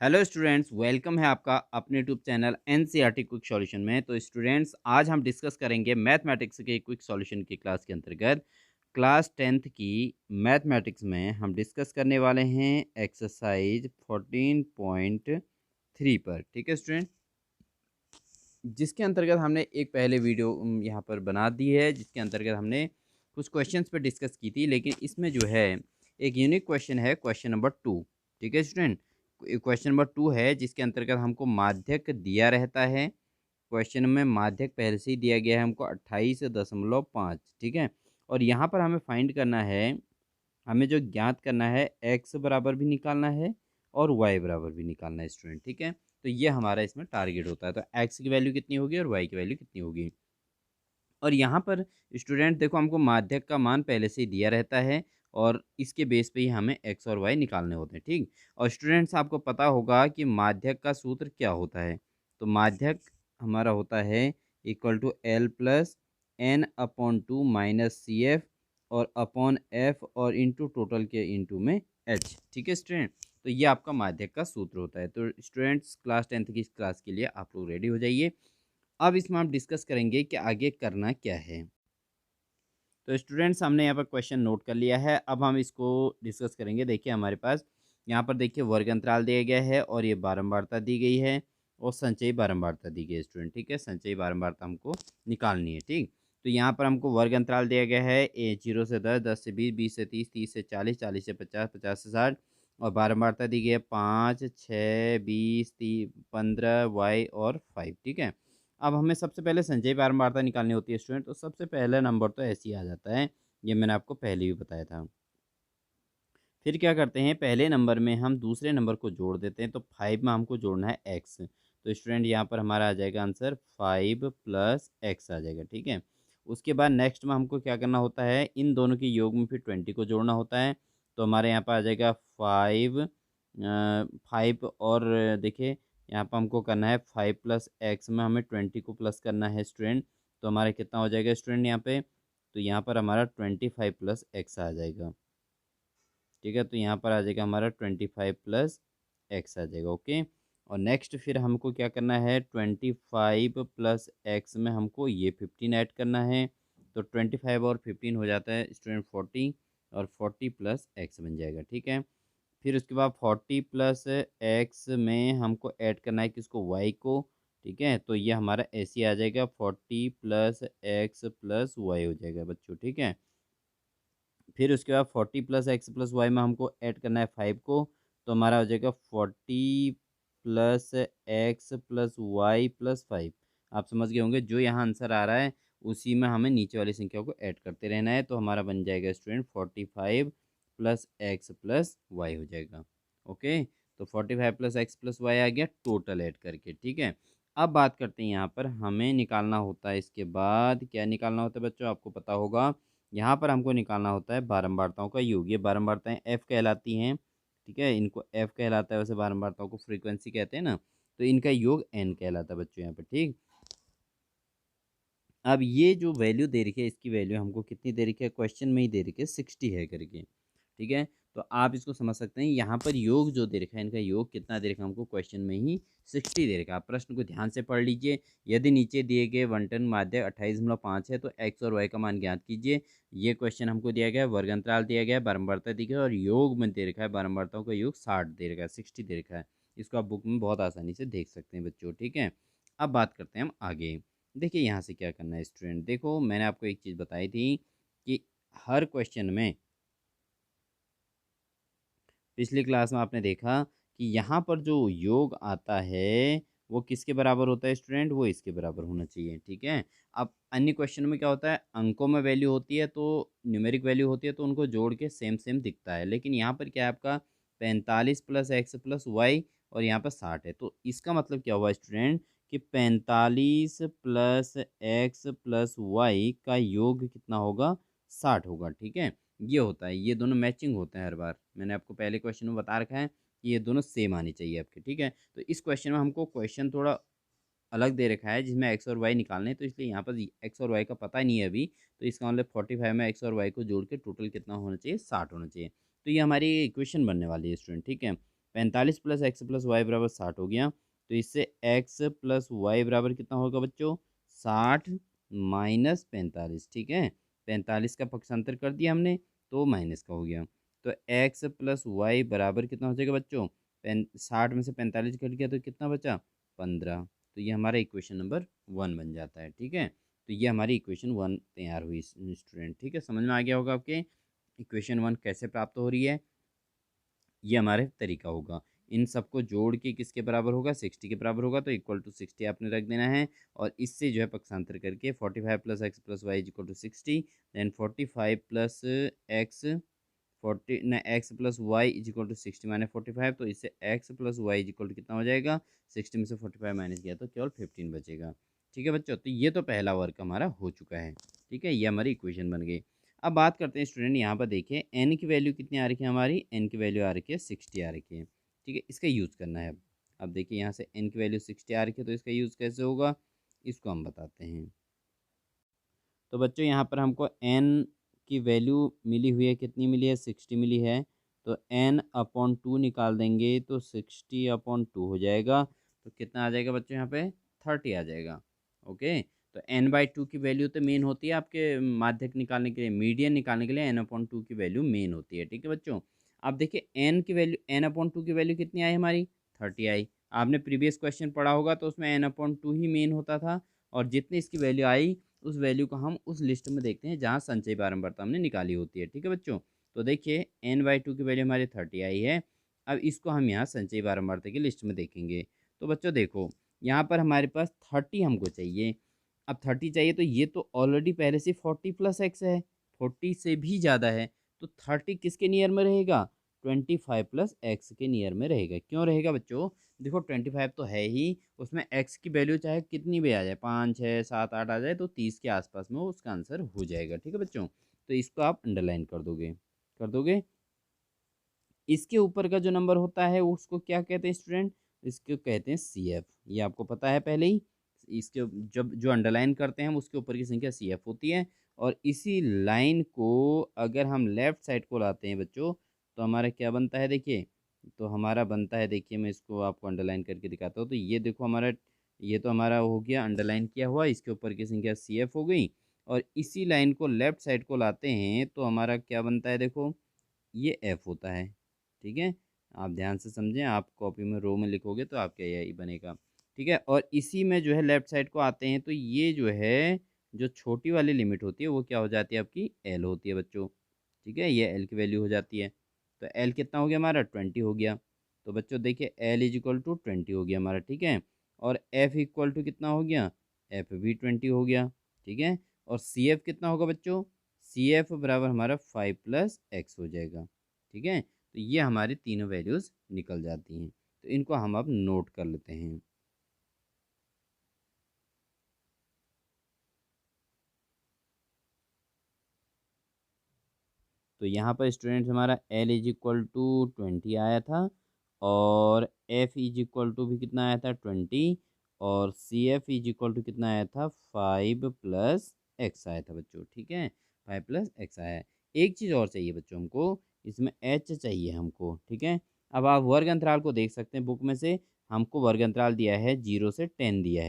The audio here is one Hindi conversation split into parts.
हेलो स्टूडेंट्स, वेलकम है आपका अपने YouTube channel NCERT quick solution में। तो स्टूडेंट्स, आज हम डिस्कस करेंगे मैथमेटिक्स के क्विक सॉल्यूशन की क्लास के अंतर्गत क्लास 10th की मैथमेटिक्स में हम डिस्कस करने वाले हैं एक्सरसाइज 14.3 पर। ठीक है स्टूडेंट, जिसके अंतर्गत हमने एक पहले वीडियो यहाँ पर बना दी है, जिसके अंतर्गत हमने कुछ क्वेश्चंस पर डिस्कस की थी। लेकिन इसमें जो है एक यूनिक क्वेश्चन है, क्वेश्चन नंबर 2। ठीक है स्टूडेंट, क्वेश्चन नंबर 2 है जिसके अंतर्गत हमको माध्यक दिया रहता है। क्वेश्चन में माध्यक पहले से ही दिया गया है हमको 28.5। ठीक है, और यहाँ पर हमें फाइंड करना है, हमें जो ज्ञात करना है एक्स बराबर भी निकालना है और वाई बराबर भी निकालना है स्टूडेंट। ठीक है, तो ये हमारा इसमें टारगेट होता है। तो एक्स की वैल्यू कितनी होगी और वाई की वैल्यू कितनी होगी। और यहाँ पर स्टूडेंट देखो, हमको माध्यक का मान पहले से ही दिया रहता है और इसके बेस पे ही हमें एक्स और वाई निकालने होते हैं। ठीक, और स्टूडेंट्स आपको पता होगा कि माध्यक का सूत्र क्या होता है। तो माध्यक हमारा होता है equal to L plus N upon two minus C F और अपॉन एफ और इंटू टोटल के इंटू में एच। ठीक है स्टूडेंट, तो ये आपका माध्यक का सूत्र होता है। तो स्टूडेंट्स, क्लास 10th की इस क्लास के लिए आप लोग रेडी हो जाइए। अब इसमें हम डिस्कस करेंगे कि आगे करना क्या है। तो स्टूडेंट्स, हमने यहाँ पर क्वेश्चन नोट कर लिया है, अब हम इसको डिस्कस करेंगे। देखिए हमारे पास यहाँ पर देखिए वर्ग अंतराल दिया गया है और ये बारंबारता दी गई है और संचयी बारंबारता दी गई है स्टूडेंट। ठीक है, संचयी बारंबारता हमको निकालनी है। ठीक, तो यहाँ पर हमको वर्ग अंतराल दिया गया है 0 से 10, 10 से 20, 20 से 30, 30 से 40, 40 से 50, 50 से 60 और बारंबारता दी गई है 5, 6, 20, 15 वाई और 5। ठीक है, अब हमें सबसे पहले संचयी बारंबारता निकालनी होती है स्टूडेंट। तो सबसे पहला नंबर तो ऐसे ही आ जाता है, ये मैंने आपको पहले भी बताया था। फिर क्या करते हैं, पहले नंबर में हम दूसरे नंबर को जोड़ देते हैं। तो 5 में हमको जोड़ना है एक्स। तो स्टूडेंट यहाँ पर हमारा आ जाएगा आंसर 5 प्लस एक्स आ जाएगा। ठीक है, उसके बाद नेक्स्ट में हमको क्या करना होता है, इन दोनों के योग में फिर 20 को जोड़ना होता है। तो हमारे यहाँ पर आ जाएगा 5 और देखिए यहाँ पर हमको करना है 5 प्लस एक्स में हमें 20 को प्लस करना है स्टूडेंट। तो हमारा कितना हो जाएगा स्टूडेंट यहाँ पे, तो यहाँ पर हमारा 25 प्लस एक्स आ जाएगा। ठीक है, तो यहाँ पर आ जाएगा हमारा 25 प्लस एक्स आ जाएगा। ओके, और नेक्स्ट फिर हमको क्या करना है, 25 प्लस एक्स में हमको ये 15 ऐड करना है। तो 25 और 15 हो जाता है स्टूडेंट 40 और 40 प्लस एक्स बन जाएगा। ठीक है, फिर उसके बाद 40 प्लस एक्स में हमको ऐड करना है किसको, वाई को। ठीक है, तो ये हमारा ऐसे ही आ जाएगा 40 प्लस एक्स प्लस वाई हो जाएगा बच्चों। ठीक है, फिर उसके बाद 40 प्लस एक्स प्लस वाई में हमको ऐड करना है 5 को। तो हमारा हो जाएगा 40 plus X plus Y plus 5। आप समझ गए होंगे, जो यहाँ आंसर आ रहा है उसी में हमें नीचे वाली संख्या को ऐड करते रहना है। तो हमारा बन जाएगा student 45 plus X plus Y हो जाएगा। ओके, तो 45 प्लस एक्स प्लस वाई आ गया टोटल ऐड करके। ठीक है, अब बात करते हैं यहाँ पर हमें निकालना होता है, इसके बाद क्या निकालना होता है बच्चों, आपको पता होगा। यहाँ पर हमको निकालना होता है बारंबारताओं का योग। ये बारंबारताएं एफ कहलाती हैं। ठीक है, इनको एफ कहलाता है, वैसे बारंबारताओं को फ्रीक्वेंसी कहते हैं ना। तो इनका योग एन कहलाता है बच्चों यहाँ पे। ठीक, अब ये जो वैल्यू दे रखी है, इसकी वैल्यू हमको कितनी दे रखी है, क्वेश्चन में ही दे रखी है 60 है करके। ठीक है, तो आप इसको समझ सकते हैं, यहाँ पर योग जो दे रखा है, इनका योग कितना दे रखा है हमको, क्वेश्चन में ही 60 दे रखा है। आप प्रश्न को ध्यान से पढ़ लीजिए। यदि नीचे दिए गए वनटन माध्य 28.5 है तो एक्स और वाई का मान ज्ञात कीजिए। ये क्वेश्चन हमको दिया गया है, वर्ग अंतराल दिया गया है, बारंबारता दी गई है और योग में दे रखा है, बारंबारताओं का योग 60 दे रखा है, 60 दे रखा है। इसको आप बुक में बहुत आसानी से देख सकते हैं बच्चों। ठीक है, अब बात करते हैं हम आगे। देखिए यहाँ से क्या करना है स्टूडेंट, देखो मैंने आपको एक चीज़ बताई थी कि हर क्वेश्चन में, पिछली क्लास में आपने देखा कि यहाँ पर जो योग आता है वो किसके बराबर होता है स्टूडेंट, वो इसके बराबर होना चाहिए। ठीक है, अब अन्य क्वेश्चन में क्या होता है, अंकों में वैल्यू होती है तो न्यूमेरिक वैल्यू होती है तो उनको जोड़ के सेम सेम दिखता है। लेकिन यहाँ पर क्या है आपका 45 प्लस एक्स प्लस वाई और यहाँ पर 60 है। तो इसका मतलब क्या हुआ स्टूडेंट कि 45 प्लस एक्स प्लस वाई का योग कितना होगा, 60 होगा। ठीक है, ये होता है, ये दोनों मैचिंग होते हैं हर बार। मैंने आपको पहले क्वेश्चन में बता रखा है कि ये दोनों सेम आनी चाहिए आपके। ठीक है, तो इस क्वेश्चन में हमको क्वेश्चन थोड़ा अलग दे रखा है जिसमें एक्स और वाई निकालने हैं, तो इसलिए यहाँ पर एक्स और वाई का पता नहीं है अभी। तो इसका मतलब 45 में एक्स और वाई को जोड़ के टोटल कितना होना चाहिए, 60 होना चाहिए। तो ये हमारी इक्वेशन बनने वाली है स्टूडेंट। ठीक है, 45 प्लस एक्स प्लस वाई बराबर 60 हो गया। तो इससे एक्स प्लस वाई बराबर कितना होगा बच्चों? 60 माइनस 45, ठीक है। 45 का पक्षांतर कर दिया हमने तो माइनस का हो गया। तो एक्स प्लस वाई बराबर कितना हो जाएगा बच्चों? 60 में से 45 घट गया तो कितना बचा? 15। तो ये हमारा इक्वेशन नंबर 1 बन जाता है, ठीक है। तो ये हमारी इक्वेशन 1 तैयार हुई स्टूडेंट, ठीक है। समझ में आ गया होगा आपके इक्वेशन 1 कैसे प्राप्त हो रही है। ये हमारे तरीका होगा। इन सबको जोड़ के किसके बराबर होगा? 60 के बराबर होगा। तो इक्वल टू 60 आपने रख देना है और इससे जो है पक्षांतर करके 45 plus X plus Y equal to 60, then 45 plus X 40 न X plus Y is equal to 60 minus 45। तो इससे X plus Y is equal to कितना हो जाएगा? 60 में से 45 माइनस किया तो केवल 15 बचेगा, ठीक है बच्चों। तो ये तो पहला वर्क हमारा हो चुका है, ठीक है। ये हमारी इक्वेशन बन गई। अब बात करते हैं स्टूडेंट, यहाँ पर देखिए एन की वैल्यू कितनी आ रखी है हमारी? एन की वैल्यू आ रखी है 60 आ रखी है, ठीक है। इसका यूज़ करना है। अब देखिए यहाँ से एन की वैल्यू 60 आ रखी है तो इसका यूज़ कैसे होगा इसको हम बताते हैं। तो बच्चों यहाँ पर हमको एन की वैल्यू मिली हुई है, कितनी मिली है? 60 मिली है। तो एन अपॉन 2 निकाल देंगे तो 60 अपॉन 2 हो जाएगा। तो कितना आ जाएगा बच्चों? यहाँ पे 30 आ जाएगा, ओके। तो एन बाई 2 की वैल्यू तो मेन होती है आपके माध्यक निकालने के लिए, मीडियन निकालने के लिए एन अपॉन 2 की वैल्यू मेन होती है, ठीक है बच्चों। अब देखिए एन की वैल्यू, एन अपॉन 2 की वैल्यू कितनी आई हमारी? 30 आई। आपने प्रीवियस क्वेश्चन पढ़ा होगा तो उसमें एन अपॉन 2 ही मेन होता था और जितनी इसकी वैल्यू आई उस वैल्यू को हम उस लिस्ट में देखते हैं जहाँ संचयी बारंबारता हमने निकाली होती है, ठीक है बच्चों। तो देखिए एन बाई 2 की वैल्यू हमारी 30 आई है। अब इसको हम यहाँ संचयी बारंबारता की लिस्ट में देखेंगे। तो बच्चों देखो यहाँ पर हमारे पास 30 हमको चाहिए। अब 30 चाहिए तो ये तो ऑलरेडी पहले से 40 प्लस एक्स है, 40 से भी ज़्यादा है। तो 30 किसके नियर में रहेगा? 25 प्लस एक्स के नियर में रहेगा। क्यों रहेगा बच्चों? देखो 25 तो है ही, उसमें एक्स की वैल्यू चाहे कितनी भी आ जाए, 5 6 7 8 आ जाए तो 30 के आसपास में उसका आंसर हो जाएगा, ठीक है बच्चों। तो इसको आप अंडरलाइन कर दोगे। इसके ऊपर का जो नंबर होता है उसको क्या कहते हैं स्टूडेंट? इसको कहते हैं सी एफ। ये आपको पता है पहले ही। इसके जब जो अंडरलाइन करते हैं उसके ऊपर की संख्या सी एफ होती है। और इसी लाइन को अगर हम लेफ्ट साइड को लाते हैं बच्चों तो हमारा क्या बनता है देखिए। तो हमारा बनता है, देखिए मैं इसको आपको अंडरलाइन करके दिखाता हूँ। तो ये देखो हमारा, ये तो हमारा हो गया अंडरलाइन किया हुआ, इसके ऊपर की संख्या सी एफ हो गई। और इसी लाइन को लेफ्ट साइड को लाते हैं तो हमारा क्या बनता है देखो, ये एफ होता है, ठीक है। आप ध्यान से समझें, आप कॉपी में रो में लिखोगे तो आपका यही बनेगा, ठीक है। और इसी में जो है लेफ्ट साइड को आते हैं तो ये जो है जो छोटी वाली लिमिट होती है वो क्या हो जाती है आपकी? एल होती है बच्चों, ठीक है। ये एल की वैल्यू हो जाती है। तो एल कितना हो गया हमारा? 20 हो गया। तो बच्चों देखिए एल इज इक्वल टू 20 हो गया हमारा, ठीक है। और एफ इक्वल टू कितना हो गया? एफ भी 20 हो गया, ठीक है। और सी एफ कितना होगा बच्चों? सी एफ बराबर हमारा 5 प्लस एक्स हो जाएगा, ठीक है। तो ये हमारी तीनों वैल्यूज़ निकल जाती हैं। तो इनको हम अब नोट कर लेते हैं। तो यहाँ पर स्टूडेंट्स हमारा एल इज इक्वल टू 20 आया था और एफ इज इक्वल टू भी कितना आया था? 20। और C F is equal to कितना आया था? 5 प्लस एक्स आया था बच्चों, ठीक है। 5 प्लस एक्स आया है। एक चीज़ और चाहिए बच्चों हमको, इसमें एच चाहिए हमको, ठीक है। अब आप वर्ग अंतराल को देख सकते हैं बुक में से। हमको वर्ग अंतराल दिया है 0 से 10 दिया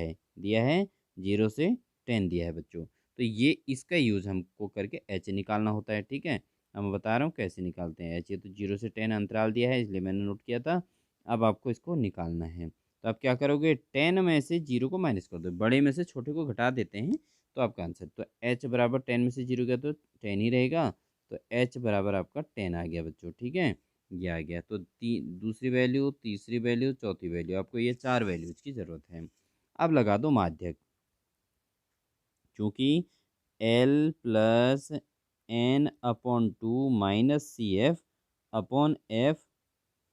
है 0 से 10 दिया है बच्चों। तो ये इसका यूज़ हमको करके एच निकालना होता है, ठीक है। अब मैं बता रहा हूँ कैसे निकालते हैं एच। ये तो 0 से 10 अंतराल दिया है इसलिए मैंने नोट किया था। अब आपको इसको निकालना है तो आप क्या करोगे? 10 में से 0 को माइनस कर दो, बड़े में से छोटे को घटा देते हैं तो आपका आंसर। तो एच बराबर 10 में से 0 गया तो 10 ही रहेगा। तो एच बराबर आपका 10 आ गया बच्चों, ठीक है। ये आ गया। तो दूसरी वैल्यू, तीसरी वैल्यू, चौथी वैल्यू, आपको ये 4 वैल्यूज की ज़रूरत है। अब लगा दो माध्यक, चूँकि L plus N upon 2 minus C F upon F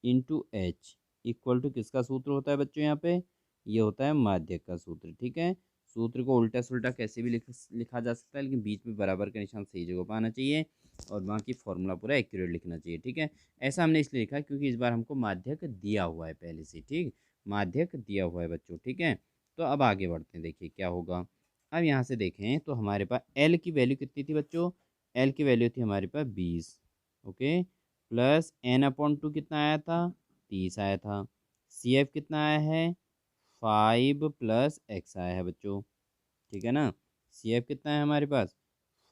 into H equal to किसका सूत्र होता है बच्चों? यहाँ पे ये होता है माध्यक का सूत्र, ठीक है। सूत्र को उल्टा सुल्टा कैसे भी लिखा जा सकता है लेकिन बीच में बराबर का निशान सही जगह पर आना चाहिए और बाकी फॉर्मूला पूरा एक्यूरेट लिखना चाहिए, ठीक है। ऐसा हमने इसलिए लिखा क्योंकि इस बार हमको माध्यक दिया हुआ है पहले से, ठीक। माध्यक दिया हुआ है बच्चों, ठीक है। तो अब आगे बढ़ते हैं, देखिए क्या होगा। अब यहाँ से देखें तो हमारे पास एल की वैल्यू कितनी थी बच्चों? एल की वैल्यू थी हमारे पास 20, ओके। प्लस एन अपॉन 2 कितना आया था? 30 आया था। CF कितना आया है, 5 + x आया है बच्चों, ठीक है ना। CF कितना है हमारे पास,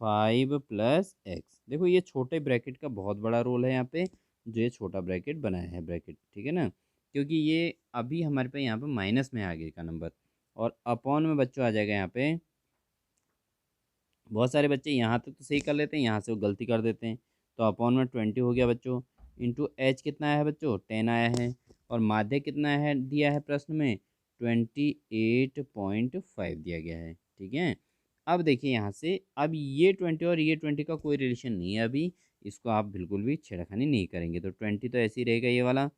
5 + x। देखो ये छोटे ब्रैकेट का बहुत बड़ा रोल है यहाँ पे, जो ये छोटा ब्रैकेट बनाया है ब्रैकेट, ठीक है ना, क्योंकि ये अभी हमारे पे यहाँ पे माइनस में आगे का नंबर, और अपॉन में बच्चों आ जाएगा यहाँ पे। बहुत सारे बच्चे यहाँ तक तो सही कर लेते हैं, यहाँ से वो गलती कर देते हैं। तो अपॉन में 20 हो गया बच्चों, इंटू एच कितना आया है बच्चों, 10 आया है, और माध्य कितना है दिया है प्रश्न में, 28.5 दिया गया है, ठीक है। अब देखिए यहाँ से, अब ये 20 और ये 20 का कोई रिलेशन नहीं है अभी, इसको आप बिल्कुल भी छेड़खानी नहीं करेंगे, तो 20 तो ऐसे ही रहेगा ये वाला।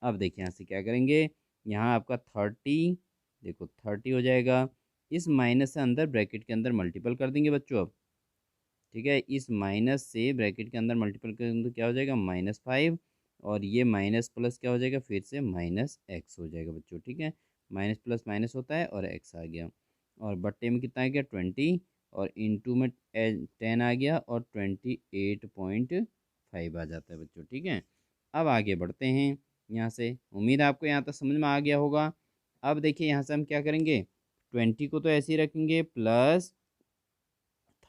अब देखिए यहाँ से क्या करेंगे, यहाँ आपका 30, देखो 30 हो जाएगा, इस माइनस से अंदर ब्रैकेट के अंदर मल्टीपल कर देंगे बच्चों अब, ठीक है। इस माइनस से ब्रैकेट के अंदर मल्टीपल करेंगे तो क्या हो जाएगा, -5, और ये माइनस प्लस क्या हो जाएगा, फिर से -x हो जाएगा बच्चों, ठीक है। माइनस प्लस माइनस होता है और x आ गया, और बट्टे में कितना आ गया 20, और इंटू में 10 आ गया, और 28.5 आ जाता है बच्चों, ठीक है। अब आगे बढ़ते हैं यहाँ से, उम्मीद है आपको यहाँ तक समझ में आ गया होगा। अब देखिए यहाँ से हम क्या करेंगे, 20 को तो ऐसे ही रखेंगे, प्लस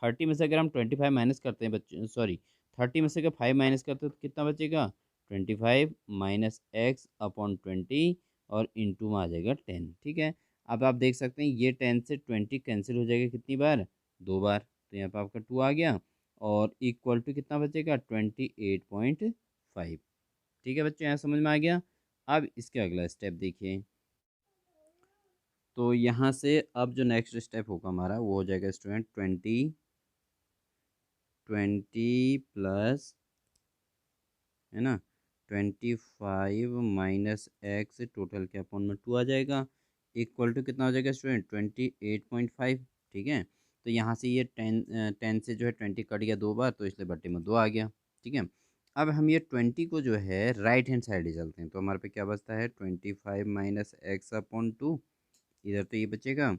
30 में से अगर हम 25 माइनस करते हैं बच्चे, सॉरी 30 में से अगर 5 माइनस करते हैं तो कितना बचेगा, 25 -x/20, और इंटू में आ जाएगा 10, ठीक है। अब आप देख सकते हैं ये 10 से 20 कैंसिल हो जाएगा कितनी बार, 2 बार, तो यहाँ पर आपका 2 आ गया, और इक्वल टू कितना बचेगा, 28.5, ठीक है बच्चों, यहाँ समझ में आ गया। अब इसके अगला स्टेप देखिए, तो यहाँ से अब जो नेक्स्ट स्टेप होगा हमारा वो हो जाएगा स्टूडेंट 20 प्लस, है ना, 25 -x टोटल के अपॉन में 2 आ जाएगा, इक्वल टू कितना हो जाएगा स्टूडेंट, 28.5, ठीक है। तो यहाँ से ये 10 से जो है 20 कट गया 2 बार, तो इसलिए बट्टे में 2 आ गया, ठीक है। अब हम ये 20 को जो है राइट हैंड साइड ले चलते हैं, तो हमारे पे क्या बचता है, 25 -x/2, इधर तो ये बचेगा,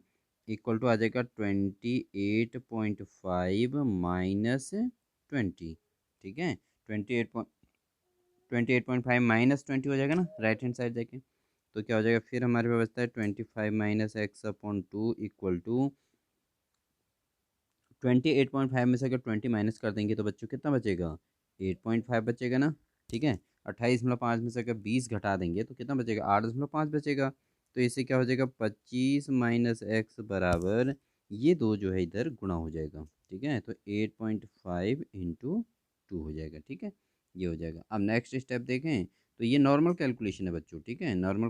इक्वल टू आ जाएगा 28.5 -20, ठीक है। 28.5 -20 हो जाएगा ना राइट हैंड साइड जाके, तो क्या हो जाएगा, फिर हमारे पास बचता है 25 -x/2 इक्वल टू 28.5 में से अगर 20 माइनस कर देंगे तो बच्चों कितना बचेगा, 8.5 बचेगा ना, ठीक है। 28.5 में से अगर 20 घटा देंगे तो कितना बचेगा, 8.5 बचेगा, तो इससे क्या हो जाएगा, 25 -x बराबर, ये दो जो है इधर गुणा हो जाएगा, ठीक है। तो 8.5 इंटू 2 हो जाएगा, ठीक है, ये हो जाएगा। अब नेक्स्ट स्टेप देखें, तो ये नॉर्मल कैलकुलेशन है बच्चों, ठीक है, नॉर्मल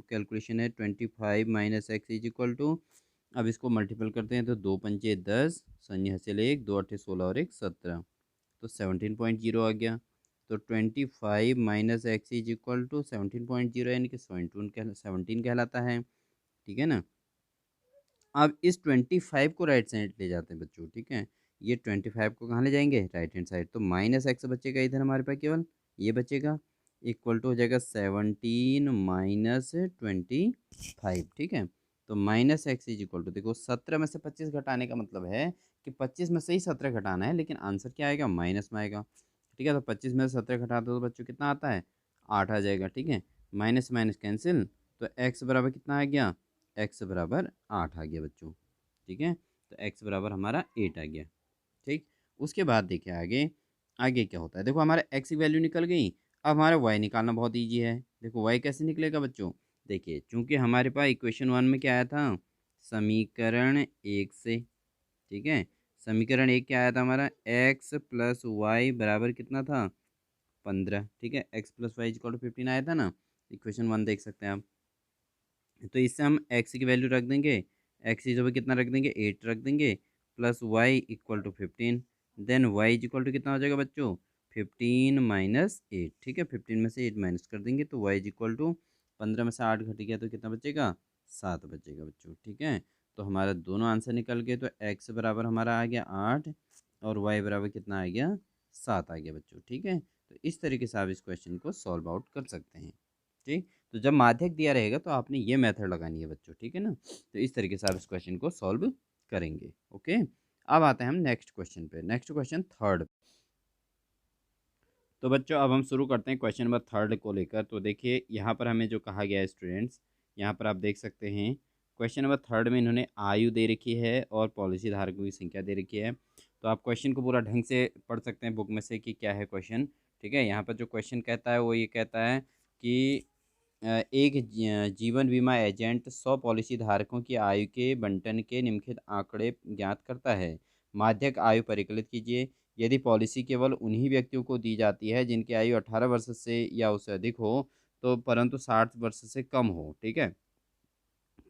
कैलकुलेशन है। 25 -x इज इक्वल टू, अब इसको मल्टीपल करते हैं तो 2 पंचे 10, शून्य हासिल 1, 2 8 16 और 1 17, तो 17.0 आ गया। तो 25 -x इज इक्वल टू 17.0, यानी कि 17 कहलाता है, ठीक है ना। अब इस 25 को राइट साइड ले जाते हैं बच्चों, ठीक है। ये 25 को कहाँ ले जाएंगे, राइट हैंड साइड, तो -x बचेगा इधर हमारे पास केवल, ये बचेगा, इक्वल टू हो जाएगा 17 -25, ठीक है। तो -x इज इक्वल टू, देखो 17 में से 25 घटाने का मतलब है कि 25 में से ही 17 घटाना है, लेकिन आंसर क्या आएगा, माइनस में आएगा, ठीक है। तो 25 में से 17 घटाते हो तो बच्चों कितना आता है, 8 आ जाएगा, ठीक है। माइनस माइनस कैंसिल, तो x बराबर कितना आ गया, x बराबर 8 आ गया बच्चों, ठीक है। तो x बराबर हमारा 8 आ गया, ठीक। उसके बाद देखिए आगे, आगे क्या होता है, देखो हमारा x की वैल्यू निकल गई, अब हमारा y निकालना बहुत ईजी है। देखो y कैसे निकलेगा बच्चों, देखिए चूंकि हमारे पास इक्वेशन 1 में क्या आया था, समीकरण 1 से, ठीक है। समीकरण 1 क्या आया था हमारा, x + y बराबर कितना था, 15, ठीक है। x + y = 15 आया था ना, इक्वेशन 1 देख सकते हैं आप। तो इससे हम x की वैल्यू रख देंगे, x की जगह कितना रख देंगे, 8 रख देंगे, प्लस y = 15, देन y = कितना हो जाएगा बच्चों, 15 - 8, ठीक है। 15 में से 8 माइनस कर देंगे तो y = 15 में से 8 घट गया तो कितना बचेगा, 7 बचेगा बच्चों, ठीक है। तो हमारा दोनों आंसर निकल गए, तो x बराबर हमारा आ गया 8, और y बराबर कितना आ गया, 7 आ गया बच्चों, ठीक है। तो इस तरीके से आप इस क्वेश्चन को सॉल्व आउट कर सकते हैं, ठीक। तो जब माध्यक दिया रहेगा तो आपने ये मेथड लगानी है बच्चों, ठीक है ना। तो इस तरीके से आप इस क्वेश्चन को सॉल्व करेंगे, ओके। अब आते हैं हम नेक्स्ट क्वेश्चन पे, नेक्स्ट क्वेश्चन थर्ड। तो बच्चों अब हम शुरू करते हैं क्वेश्चन नंबर थर्ड को लेकर। तो देखिए यहाँ पर हमें जो कहा गया है स्टूडेंट्स, यहाँ पर आप देख सकते हैं क्वेश्चन नंबर थर्ड में इन्होंने आयु दे रखी है और पॉलिसी धारकों की संख्या दे रखी है। तो आप क्वेश्चन को पूरा ढंग से पढ़ सकते हैं बुक में से कि क्या है क्वेश्चन। ठीक है, यहाँ पर जो क्वेश्चन कहता है वो ये कहता है कि एक जीवन बीमा एजेंट 100 पॉलिसी धारकों की आयु के बंटन के निम्नलिखित आंकड़े ज्ञात करता है। माध्यक आयु परिकलित कीजिए। यदि पॉलिसी केवल उन्हीं व्यक्तियों को दी जाती है जिनकी आयु 18 वर्ष से या उससे अधिक हो, तो परंतु 60 वर्ष से कम हो। ठीक है,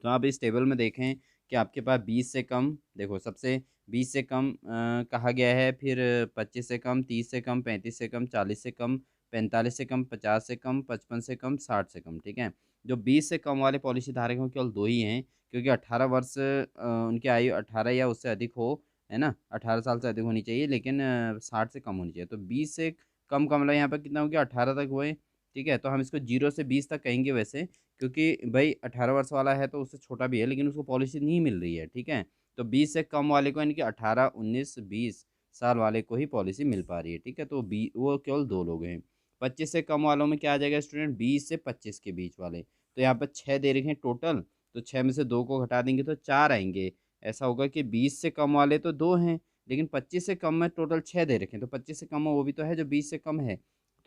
तो आप इस टेबल में देखें कि आपके पास 20 से कम, देखो सबसे 20 से कम कहा गया है, फिर 25 से कम, 30 से कम, 35 से कम, 40 से कम, 45 से कम, 50 से कम, 55 से कम, 60 से कम। ठीक है, जो 20 से कम वाले पॉलिसी धारक हैं केवल दो ही हैं, क्योंकि 18 वर्ष उनकी आयु 18 या उससे अधिक हो, है ना, 18 साल से अधिक होनी चाहिए, लेकिन 60 से कम होनी चाहिए। तो 20 से कम का मतलब यहाँ पर कितना हो गया, 18 तक हुए। ठीक है, तो हम इसको 0 से 20 तक कहेंगे वैसे, क्योंकि भाई 18 वर्ष वाला है तो उससे छोटा भी है लेकिन उसको पॉलिसी नहीं मिल रही है। ठीक है, तो 20 से कम वाले को यानी कि 18, 19, 20 साल वाले को ही पॉलिसी मिल पा रही है। ठीक है, तो वो केवल दो लोग हैं। 25 से कम वालों में क्या आ जाएगा स्टूडेंट, 20 से 25 के बीच वाले। तो यहाँ पर 6 दे रखे हैं टोटल, तो 6 में से 2 को घटा देंगे तो 4 आएंगे। ऐसा होगा कि 20 से कम वाले तो 2 हैं, लेकिन 25 से कम में टोटल 6 दे रखे हैं, तो 25 से कम वो भी तो है जो 20 से कम है।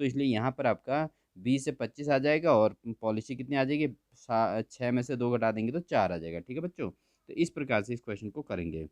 तो इसलिए यहाँ पर आपका 20 से 25 आ जाएगा और पॉलिसी कितनी आ जाएगी, 6 में से 2 घटा देंगे तो 4 आ जाएगा। ठीक है बच्चों, तो इस प्रकार से इस क्वेश्चन को करेंगे।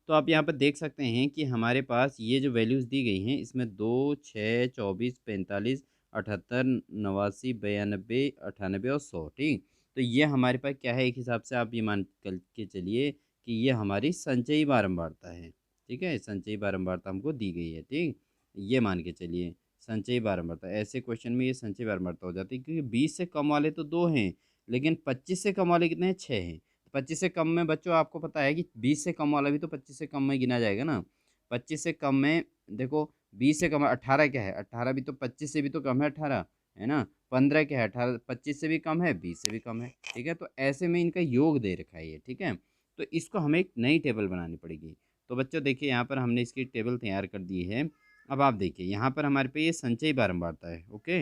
तो आप यहाँ पर देख सकते हैं कि हमारे पास ये जो वैल्यूज़ दी गई हैं इसमें 2, 6, 24, 45, 78, 89, 92, 98 और 100। ठीक, तो ये हमारे पास क्या है, एक हिसाब से आप ये मान कर के चलिए कि ये हमारी संचयी बारंबारता है। ठीक है, संचयी बारंबारता हमको दी गई है। ठीक, ये मान के चलिए संचयी बारंबारता, ऐसे क्वेश्चन में ये संचयी बारंबारता हो जाती है, क्योंकि 20 से कम वाले तो 2 हैं, लेकिन 25 से कम वाले कितने हैं, 6 हैं। 25 से कम में बच्चों आपको पता है कि 20 से कम वाला भी तो 25 से कम में गिना जाएगा ना। 25 से कम में देखो, 20 से कम 18 क्या है, 18 भी तो 25 से भी तो कम है, 18 है ना। 15 क्या है, 18 25 से भी कम है, 20 से भी कम है। ठीक है, तो ऐसे में इनका योग दे रखा है ये। ठीक है, तो इसको हमें एक नई टेबल बनानी पड़ेगी। तो बच्चों देखिए यहाँ पर हमने इसकी टेबल तैयार कर दी है। अब आप देखिए यहाँ पर हमारे पे ये संचयी बारंबारता है। ओके,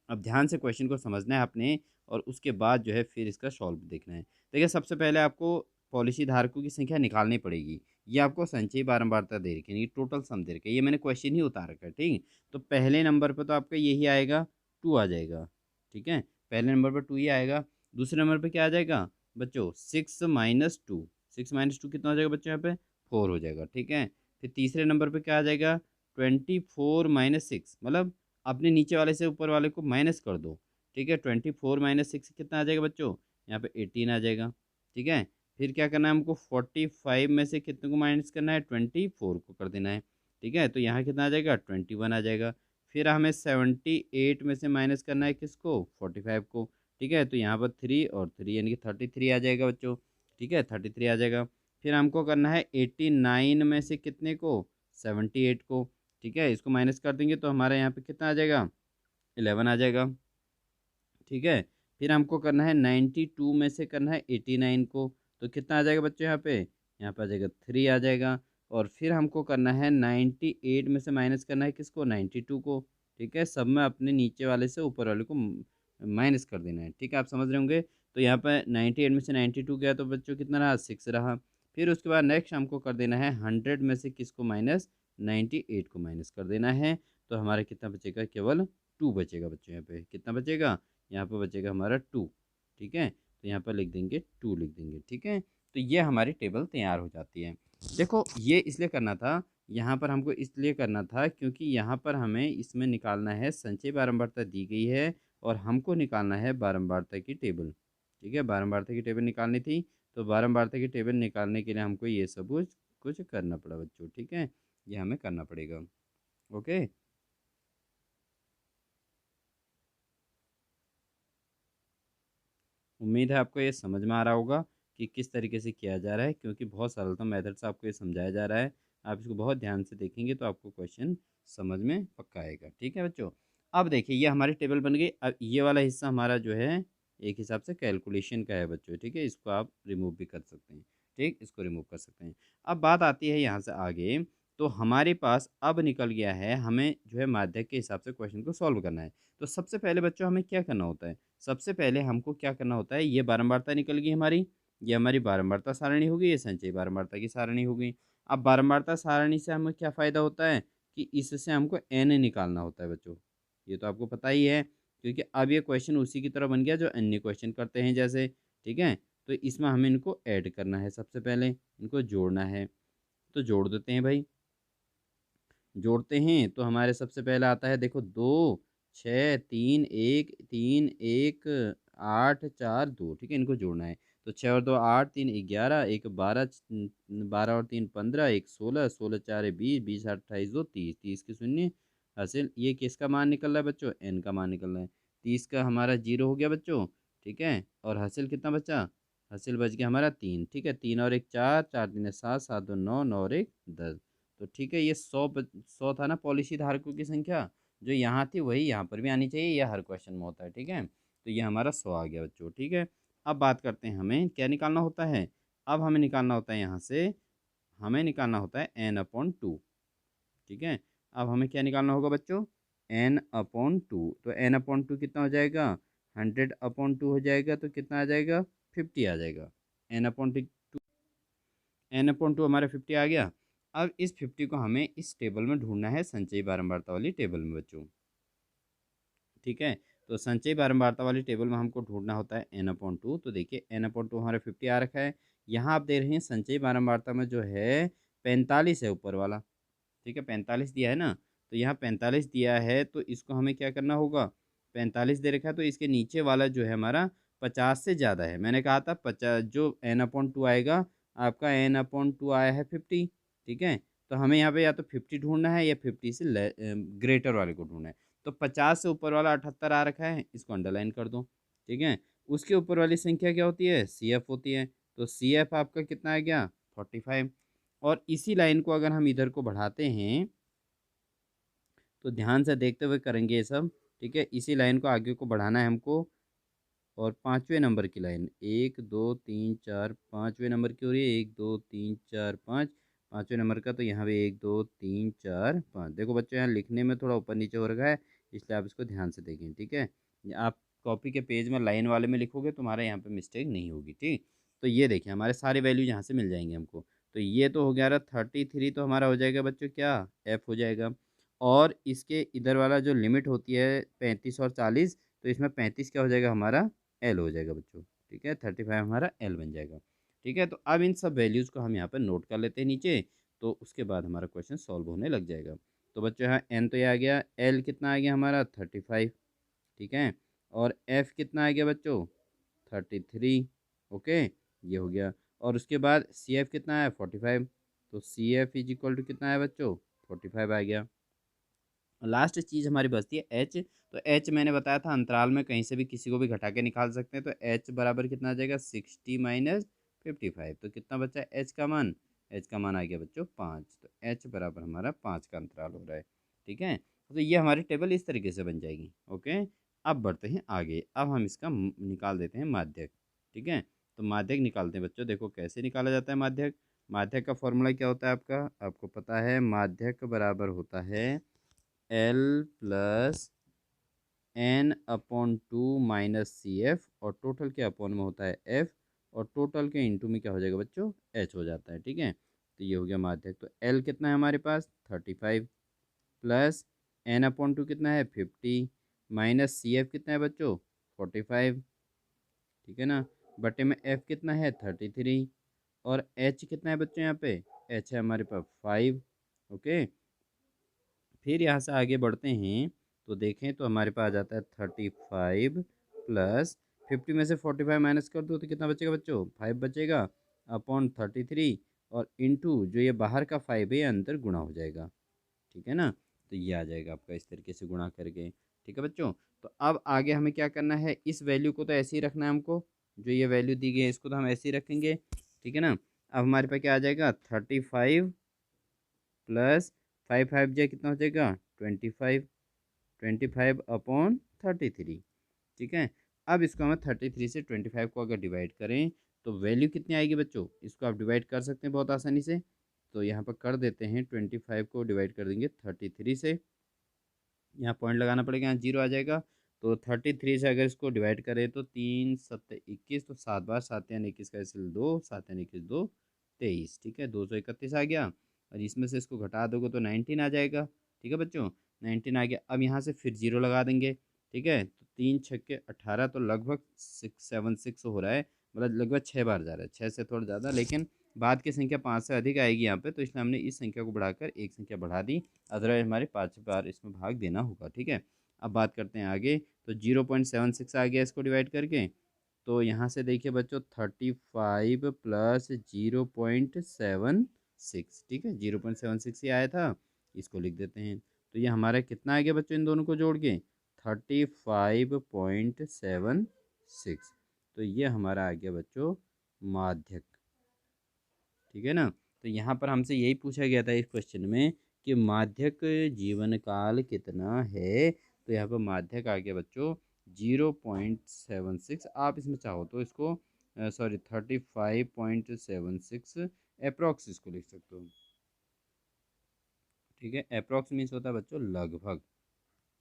अब ध्यान से क्वेश्चन को समझना है आपने, और उसके बाद जो है फिर इसका सॉल्व देखना है। देखिए सबसे पहले आपको पॉलिसी धारकों की संख्या निकालनी पड़ेगी। ये आपको संचयी बारंबारता दे रखी है, ये टोटल सम दे रखा है, ये मैंने क्वेश्चन ही उतार रखा है। ठीक, तो पहले नंबर पर तो आपका यही आएगा, 2 आ जाएगा। ठीक है, पहले नंबर पर 2 ही आएगा। दूसरे नंबर पर क्या आ जाएगा बच्चों, 6 - 2। 6 - 2 कितना हो जाएगा बच्चों, यहाँ पे 4 हो जाएगा। ठीक है, फिर तीसरे नंबर पर क्या आ जाएगा, 24 - 6, मतलब अपने नीचे वाले से ऊपर वाले को माइनस कर दो। ठीक है, 24 - 6 कितना आ जाएगा बच्चों, यहाँ पे 18 आ जाएगा। ठीक है, फिर क्या करना है हमको, 45 में से कितने को माइनस करना है, 24 को कर देना है। ठीक है, तो यहाँ कितना आ जाएगा, 21 आ जाएगा। फिर हमें 78 में से माइनस करना है किसको, 45 को। ठीक है, तो यहाँ पर 3 और 3 यानी कि 33 आ जाएगा बच्चों। ठीक है, 33 आ जाएगा। फिर हमको करना है 89 में से कितने को, 78 को। ठीक है, इसको माइनस कर देंगे तो हमारे यहाँ पे कितना आ जाएगा, 11 आ जाएगा। ठीक है, फिर हमको करना है 92 में से करना है 89 को, तो कितना आ जाएगा बच्चों, यहाँ पे आ जाएगा 3 आ जाएगा। और फिर हमको करना है 98 में से माइनस करना है किसको, 92 को। ठीक है, सब में अपने नीचे वाले से ऊपर वाले को माइनस कर देना है। ठीक है, आप समझ रहे होंगे। तो यहाँ पर 98 में से 92 गया तो बच्चों कितना रहा, 6 रहा। फिर उसके बाद नेक्स्ट हमको कर देना है 100 में से किसको माइनस, 98 को माइनस कर देना है। तो हमारा कितना बचेगा, केवल 2 बचेगा बच्चों। यहाँ पे कितना बचेगा, यहाँ पर बचेगा हमारा 2। ठीक है, तो यहाँ पर लिख देंगे 2 लिख देंगे। ठीक है, तो ये हमारी टेबल तैयार हो जाती है। देखो ये इसलिए करना था, यहाँ पर हमको इसलिए करना था क्योंकि यहाँ पर हमें इसमें निकालना है, संचयी बारंबारता दी गई है और हमको निकालना है बारंबारता की टेबल। ठीक है, बारंबारता की टेबल निकालनी थी, तो बारंबारता की टेबल निकालने के लिए हमको ये सब कुछ करना पड़ा बच्चों। ठीक है, ये हमें करना पड़ेगा। ओके, उम्मीद है आपको ये समझ में आ रहा होगा कि किस तरीके से किया जा रहा है, क्योंकि बहुत सरलतम मेथड से आपको ये समझाया जा रहा है। आप इसको बहुत ध्यान से देखेंगे तो आपको क्वेश्चन समझ में पक्का आएगा। ठीक है बच्चों, अब देखिए ये हमारी टेबल बन गई। अब ये वाला हिस्सा हमारा जो है एक हिसाब से कैलकुलेशन का है बच्चों। ठीक है, इसको आप रिमूव भी कर सकते हैं। ठीक, इसको रिमूव कर सकते हैं। अब बात आती है यहाँ से आगे तो हमारे पास अब निकल गया है, हमें जो है माध्यक के हिसाब से क्वेश्चन को सॉल्व करना है। तो सबसे पहले बच्चों हमें क्या करना होता है, सबसे पहले हमको क्या करना होता है, ये बारंबारता निकल गई हमारी, ये हमारी बारंबारता सारणी होगी, ये संचयी बारंबारता की सारणी होगी। अब बारंबारता सारणी से हमें क्या फ़ायदा होता है कि इससे हमको एन निकालना होता है बच्चों, ये तो आपको पता ही है, क्योंकि अब ये क्वेश्चन उसी की तरह बन गया जो अन्य क्वेश्चन करते हैं जैसे, ठीक है। तो इसमें हमें इनको ऐड करना है, सबसे पहले इनको जोड़ना है, तो जोड़ देते हैं भाई। जोड़ते हैं तो हमारे सबसे पहला आता है, देखो 2 6 3 1 8 4 2, ठीक है, इनको जोड़ना है। तो 6 और 2 8, 3 11, 1 12, 12 और 3 15, 1 16, 16 4 20, 20 28 2 30, 30 के शून्य हासिल, ये किसका मान निकल रहा है बच्चों, एन का मान निकल रहा है। 30 का हमारा जीरो हो गया बच्चों, ठीक है, और हासिल कितना बचा, हासिल बच गया हमारा 3, ठीक है, 3 और 1 4, 4 3 7, 7 2 9, 9 और 1 10। तो ठीक है, ये 100 था ना पॉलिसी धारकों की संख्या, जो यहाँ थी वही यहाँ पर भी आनी चाहिए, यह हर क्वेश्चन में होता है, ठीक है। तो ये हमारा 100 आ गया बच्चों, ठीक है। अब बात करते हैं हमें क्या निकालना होता है, अब हमें निकालना होता है यहाँ से, हमें निकालना होता है n/2, ठीक है। अब हमें क्या निकालना होगा बच्चों, n/2, तो n/2 कितना हो जाएगा, 100/2 हो जाएगा, तो कितना आ जाएगा, 50 आ जाएगा। n/2 हमारा 50 आ गया। अब इस 50 को हमें इस टेबल में ढूंढना है, संचयी बारंबारता वाली टेबल में बच्चों, ठीक है। तो संचयी बारंबारता वाली टेबल में हमको ढूंढना होता है n/2। तो देखिए n/2 हमारा 50 आ रखा है, यहाँ आप देख रहे हैं संचयी बारंबारता में जो है 45 है ऊपर वाला, ठीक है, 45 दिया है ना, तो यहाँ 45 दिया है, तो इसको हमें क्या करना होगा, 45 दे रखा है तो इसके नीचे वाला जो है हमारा 50 से ज़्यादा है, मैंने कहा था 50, जो n/2 आएगा आपका n/2 आया है 50, ठीक है। तो हमें यहाँ पे या तो 50 ढूंढना है या 50 से ग्रेटर वाले को ढूंढना है। तो 50 से ऊपर वाला 78 आ रखा है, इसको अंडरलाइन कर दो, ठीक है। उसके ऊपर वाली संख्या क्या होती है, CF होती है, तो CF आपका कितना आ गया, 45। और इसी लाइन को अगर हम इधर को बढ़ाते हैं, तो ध्यान से देखते हुए करेंगे ये सब, ठीक है। इसी लाइन को आगे को बढ़ाना है हमको, और पाँचवें नंबर की लाइन, 1 2 3 4, पाँचवें नंबर की हो रही है, 1 2 3 4 5, पाँचवें नंबर का, तो यहाँ पे 1 2 3 4 5। देखो बच्चों यहाँ लिखने में थोड़ा ऊपर नीचे हो रखा है, इसलिए आप इसको ध्यान से देखें, ठीक है। आप कॉपी के पेज में लाइन वाले में लिखोगे तो तुम्हारे यहाँ पे मिस्टेक नहीं होगी, ठीक। तो ये देखिए हमारे सारे वैल्यू यहाँ से मिल जाएंगे हमको। तो ये तो हो गया रहा 33, तो हमारा हो जाएगा बच्चों क्या, F हो जाएगा। और इसके इधर वाला जो लिमिट होती है 35 और 40, तो इसमें 35 क्या हो जाएगा हमारा, एल हो जाएगा बच्चों, ठीक है, 35 हमारा एल बन जाएगा, ठीक है। तो अब इन सब वैल्यूज़ को हम यहाँ पर नोट कर लेते हैं नीचे, तो उसके बाद हमारा क्वेश्चन सॉल्व होने लग जाएगा। तो बच्चों यहाँ एन तो ये आ गया, एल कितना आ गया हमारा 35, ठीक है, और एफ कितना आ गया बच्चों 33, ओके, ये हो गया। और उसके बाद सी एफ कितना है 45, तो C F is equal to कितना है बच्चों 45 आ गया। लास्ट चीज़ हमारी बचती है एच। तो एच मैंने बताया था अंतराल में कहीं से भी किसी को भी घटा के निकाल सकते हैं, तो एच बराबर कितना आ जाएगा 60 माइनस 55, तो कितना बचा एच का मान, एच का मान आ गया बच्चों 5, तो एच बराबर हमारा 5 का अंतराल हो रहा है, ठीक है। तो ये हमारी टेबल इस तरीके से बन जाएगी, ओके। अब बढ़ते हैं आगे, अब हम इसका निकाल देते हैं माध्यक, ठीक है। तो माध्यक निकालते हैं बच्चों, देखो कैसे निकाला जाता है माध्यक। माध्यक का फॉर्मूला क्या होता है आपका, आपको पता है, माध्यक बराबर होता है L plus n/2 minus CF, और टोटल के अपॉन में होता है F, और टोटल के इंटू में क्या हो जाएगा बच्चों H हो जाता है, ठीक है। तो ये हो गया माध्यक। तो L कितना है हमारे पास 35, प्लस n/2 कितना है 50, माइनस CF कितना है बच्चों 45, ठीक है ना, बटे में F कितना है 33, और H कितना है बच्चों यहाँ पे, H है हमारे पास 5, ओके। फिर यहाँ से आगे बढ़ते हैं, तो देखें तो हमारे पास आ जाता है 35 प्लस 50 में से 45 माइनस कर दो तो कितना बचेगा बच्चों 5 बचेगा, अपॉन 33, और इंटू जो ये बाहर का 5 है ये अंदर गुणा हो जाएगा, ठीक है ना। तो ये आ जाएगा आपका इस तरीके से गुणा करके, ठीक है बच्चों। तो अब आगे हमें क्या करना है, इस वैल्यू को तो ऐसे ही रखना है हमको, जो ये वैल्यू दी गई है इसको तो हम ऐसे ही रखेंगे, ठीक है ना। अब हमारे पास क्या आ जाएगा 35 प्लस 5 जो कितना हो जाएगा 25, 25/33, ठीक है। अब इसको हमें 33 से 25 को अगर डिवाइड करें तो वैल्यू कितनी आएगी बच्चों, इसको आप डिवाइड कर सकते हैं बहुत आसानी से, तो यहाँ पर कर देते हैं 25 को डिवाइड कर देंगे 33 से, यहाँ पॉइंट लगाना पड़ेगा, यहाँ 0 आ जाएगा। तो 33 से अगर इसको डिवाइड करें तो 3 7 21, तो 7 बार 7 यानी 21 का एलसीएम 2, 7 यानी 21 2 23, ठीक है 231 आ गया। और इसमें से इसको घटा दोगे तो 19 आ जाएगा, ठीक है बच्चों 19 आ गया। अब यहाँ से फिर 0 लगा देंगे, ठीक है। तो 3 छक्के 18, तो लगभग 676 हो रहा है, मतलब लगभग 6 बार जा रहा है, 6 से थोड़ा ज़्यादा, लेकिन बाद की संख्या 5 से अधिक आएगी यहाँ पे, तो इसलिए हमने इस संख्या को बढ़ाकर एक संख्या बढ़ा दी, अदरवाइज हमारे 5 बार इसमें भाग देना होगा, ठीक है। अब बात करते हैं आगे, तो 0.76 आ गया इसको डिवाइड करके। तो यहाँ से देखिए बच्चों 35 प्लस 0.76, ठीक है 0.76 ही आया था, इसको लिख देते हैं। तो ये हमारा कितना आ गया बच्चों इन दोनों को जोड़ के 35.76, तो ये हमारा आ गया बच्चों माध्यक, ठीक है ना। तो यहाँ पर हमसे यही पूछा गया था इस क्वेश्चन में कि माध्यक जीवन काल कितना है। तो यहाँ पर माध्यक आ गया बच्चों 0.76। आप इसमें चाहो तो इसको सॉरी 35.76 अप्रॉक्स इसको लिख सकते हो, ठीक है। अप्रॉक्स मीन्स होता है बच्चों लगभग,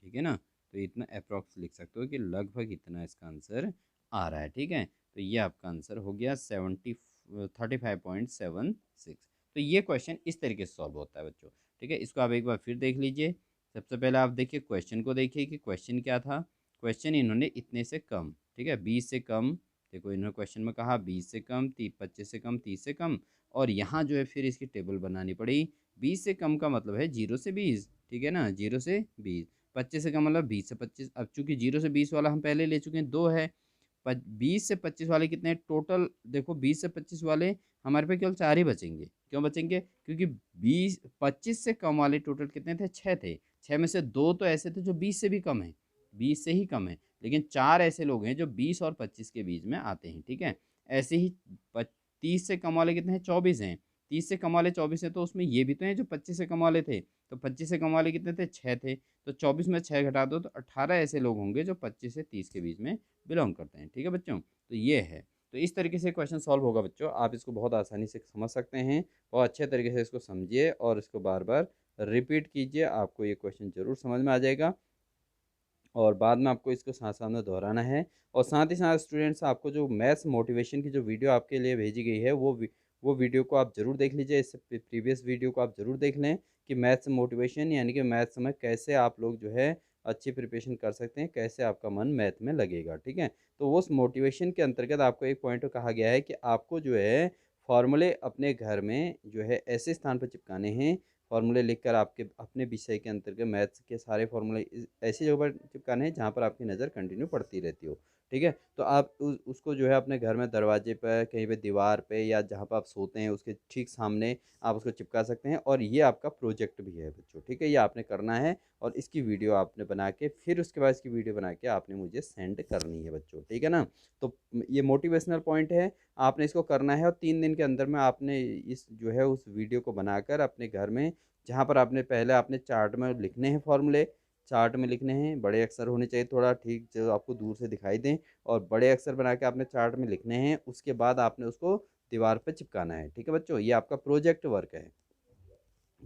ठीक है ना। तो इतना अप्रॉक्स लिख सकते हो कि लगभग इतना इसका आंसर आ रहा है, ठीक है। तो ये आपका आंसर हो गया 35.76। तो ये क्वेश्चन इस तरीके से सॉल्व होता है बच्चों, ठीक है। इसको आप एक बार फिर देख लीजिए। सबसे पहले आप देखिए क्वेश्चन को, देखिए कि क्वेश्चन क्या था। क्वेश्चन इन्होंने इतने से कम, ठीक है 20 से कम, देखो इन्होंने क्वेश्चन में कहा 20 से कम, 25 से कम, 30 से कम, और यहाँ जो है फिर इसकी टेबल बनानी पड़ी। 20 से कम का मतलब है 0 से 20, ठीक है ना, 0 से 20। 25 से कम मतलब 20 से 25। अब चूंकि 0 से 20 वाला हम पहले ले चुके हैं 2 है, 20 से 25 वाले कितने हैं टोटल, देखो 20 से 25 वाले हमारे पे केवल 4 ही बचेंगे। क्यों बचेंगे? क्योंकि 25 से कम वाले टोटल कितने थे, 6 थे। 6 में से 2 तो ऐसे थे जो 20 से भी कम है, 20 से ही कम है, लेकिन 4 ऐसे लोग हैं जो 20 और 25 के बीच में आते हैं, ठीक है। ऐसे ही 30 से कम वाले कितने हैं, 24 हैं। 30 से कम वाले 24 है, तो उसमें ये भी तो हैं जो 25 से कम वाले थे। तो 25 से कम वाले कितने थे, 6 थे। तो 24 में 6 घटा दो तो 18 ऐसे लोग होंगे जो 25 से 30 के बीच में बिलोंग करते हैं, ठीक है बच्चों। तो ये है, तो इस तरीके से क्वेश्चन सॉल्व होगा बच्चों। आप इसको बहुत आसानी से समझ सकते हैं, बहुत अच्छे तरीके से इसको समझिए और इसको बार बार रिपीट कीजिए, आपको ये क्वेश्चन ज़रूर समझ में आ जाएगा। और बाद में आपको इसको साथ साथ में दोहराना है। और साथ ही साथ स्टूडेंट्स, आपको जो मैथ्स मोटिवेशन की जो वीडियो आपके लिए भेजी गई है वो वीडियो को आप ज़रूर देख लीजिए। इससे प्रीवियस वीडियो को आप ज़रूर देख लें कि मैथ्स मोटिवेशन यानी कि मैथ्स में कैसे आप लोग जो है अच्छी प्रिपरेशन कर सकते हैं, कैसे आपका मन मैथ में लगेगा, ठीक है। तो उस मोटिवेशन के अंतर्गत आपको एक पॉइंट कहा गया है कि आपको जो है फॉर्मूले अपने घर में जो है ऐसे स्थान पर चिपकाने हैं, फॉर्मूले लिखकर आपके अपने विषय के अंतर्गत मैथ्स के सारे फॉर्मूले ऐसी जगह पर चिपकाने हैं जहाँ पर आपकी नज़र कंटिन्यू पड़ती रहती हो, ठीक है। तो आप उसको जो है अपने घर में दरवाजे पर, कहीं पे दीवार पे, या जहाँ पर आप सोते हैं उसके ठीक सामने आप उसको चिपका सकते हैं। और ये आपका प्रोजेक्ट भी है बच्चों, ठीक है। ये आपने करना है और इसकी वीडियो आपने बना के फिर उसके बाद इसकी वीडियो बना के आपने मुझे सेंड करनी है बच्चों, ठीक है ना। तो ये मोटिवेशनल पॉइंट है, आपने इसको करना है और 3 दिन के अंदर में आपने इस जो है उस वीडियो को बनाकर अपने घर में, जहाँ पर आपने पहले आपने चार्ट में लिखने हैं फॉर्मूले, चार्ट में लिखने हैं, बड़े अक्षर होने चाहिए थोड़ा, ठीक जो आपको दूर से दिखाई दें, और बड़े अक्षर बना के आपने चार्ट में लिखने हैं। उसके बाद आपने उसको दीवार पर चिपकाना है, ठीक है बच्चों। ये आपका प्रोजेक्ट वर्क है,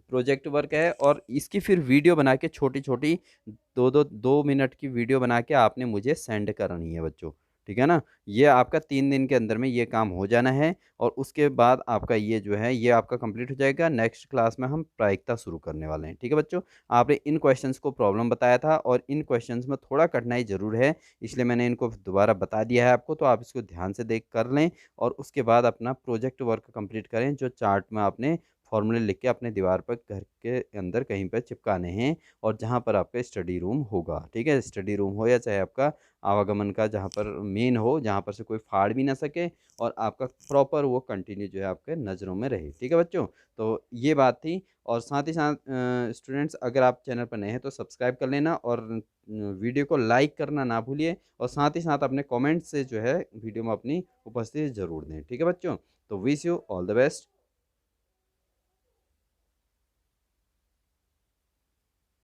प्रोजेक्ट वर्क है। और इसकी फिर वीडियो बना के छोटी छोटी 2 मिनट की वीडियो बना के आपने मुझे सेंड करनी है बच्चों, ठीक है ना। ये आपका 3 दिन के अंदर में ये काम हो जाना है और उसके बाद आपका ये जो है ये आपका कंप्लीट हो जाएगा। नेक्स्ट क्लास में हम प्रायिकता शुरू करने वाले हैं, ठीक है बच्चों। आपने इन क्वेश्चंस को प्रॉब्लम बताया था और इन क्वेश्चंस में थोड़ा कठिनाई ज़रूर है, इसलिए मैंने इनको दोबारा बता दिया है आपको। तो आप इसको ध्यान से देख कर लें और उसके बाद अपना प्रोजेक्ट वर्क कंप्लीट करें, जो चार्ट में आपने फॉर्मूले लिख के अपने दीवार पर घर के अंदर कहीं पर चिपकाने हैं, और जहाँ पर आपका स्टडी रूम होगा, ठीक है। स्टडी रूम हो या चाहे आपका आवागमन का जहाँ पर मेन हो, जहाँ पर से कोई फाड़ भी ना सके, और आपका प्रॉपर वो कंटिन्यू जो है आपके नज़रों में रहे, ठीक है बच्चों। तो ये बात थी। और साथ ही साथ स्टूडेंट्स, अगर आप चैनल पर नए हैं तो सब्सक्राइब कर लेना और वीडियो को लाइक करना ना भूलिए, और साथ ही साथ अपने कमेंट से जो है वीडियो में अपनी उपस्थिति ज़रूर दें, ठीक है बच्चों। तो wish you all the best.